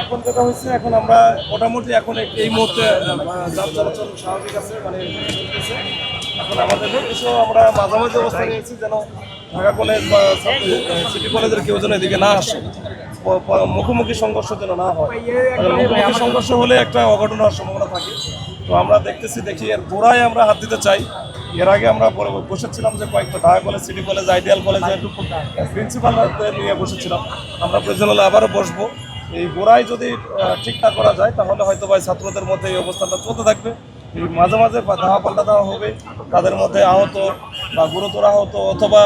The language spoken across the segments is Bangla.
এখন যেটা হচ্ছে, এখন আমরা মোটামুটি এখন এই মুহূর্তে যান চলাচল স্বাভাবিক আছে, মানে চলতেছে। এখন আমাদের কিছু আমরা মাঝামাঝি অবস্থা নিয়েছি, যেন ঢাকা কলেজ বা সিটি কলেজের কেউ যেন এদিকে না আসে, মুখোমুখি সংঘর্ষ যেন না হয়। মুখোমুখি সংঘর্ষ হলে একটা অঘটন হওয়ার সম্ভাবনা থাকে। তো আমরা দেখি এর গোড়ায় আমরা হাত দিতে চাই। এর আগে আমরা বসেছিলাম যে কয়েকটা Dhaka college, city college, ideal কলেজের প্রিন্সিপালদের নিয়ে বসেছিলাম। আমরা প্রয়োজন হলে আবারও বসবো। এই গোড়ায় যদি ঠিক না করা যায়, তাহলে হয়তো বা ছাত্রদের মধ্যে এই অবস্থাটা চলতে থাকবে। এই মাঝে মাঝে ধাওয়া পাল্টা দেওয়া হবে, তাদের মধ্যে আহত বা গুরুতর আহত অথবা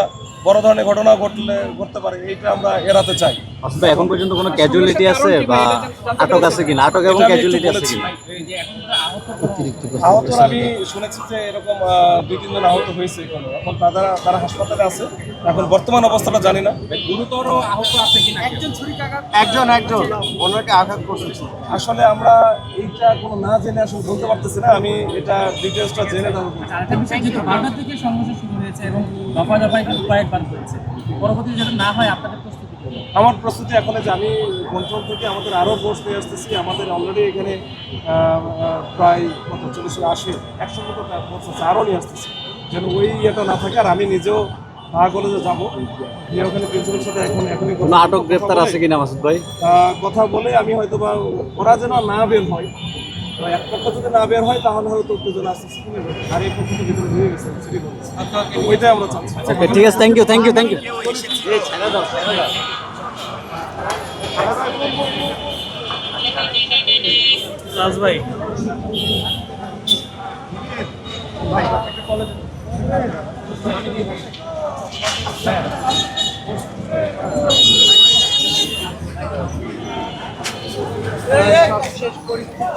বড় ধরনের ঘটনা ঘটতে পারে, এইটা আমরা এড়াতে চাই। আসলে এখন পর্যন্ত কোনো ক্যাজুয়ালিটি আছে বা আটক আছে কিনা, আটক এবং ক্যাজুয়ালিটি আছে কিনা? আহত আমি শুনেছি যে এরকম 2-3 জন আহত হয়েছে। এখন তারা হাসপাতালে আছে। এখন বর্তমান অবস্থাটা জানি না। গুরুতর আহত আছে কিনা? একজন অন্যকে আঘাত করছে। আসলে আমরা এইটা কোনো না জেনে আসলে বলতে পারতেছি না। আমি এটা ডিটেলসটা জেনে নেব। আরেকটা বিষয়, যেহেতু বারোটা থেকে সংঘর্ষ শুরু হয়েছে এবং দফায় দফায় কিন্তু কয়েকবার হয়েছে, পরবর্তী যাতে না হয় আপনাদের প্রস্তুতি কি? আমার প্রস্তুতি এখন যে আমি কন্ট্রোল থেকে আমাদের আরও ফোর্স নিয়ে আসতেছি। আমাদের অলরেডি এখানে প্রায় 40-80-100 মতো ফোর্স আছে, আরও নিয়ে আসতেছি, যেন ওই ইয়েটা না থাকে। আর আমি নিজেও ঢাকা কলেজে যাবো, গিয়ে ওখানে প্রিন্সিপালের সাথে এখনই কোনো আটক গ্রেপ্তার আছে কিনা মাসুদ ভাই? কথা বলে আমি হয়তো বা ওরা যেন না বের হয়, এক পক্ষ যদি না বের হয় তাহলে হয়তো উত্তেজনা আসতে কমে যাবে। আর এই পক্ষ ভিতরে ঢুকে গেছে সিটি কলেজ, ওইটাই আমরা চাচ্ছি। ওকে, ঠিক আছে, থ্যাংক ইউ। রাজ ভাই, শেষ পরিস্থিতি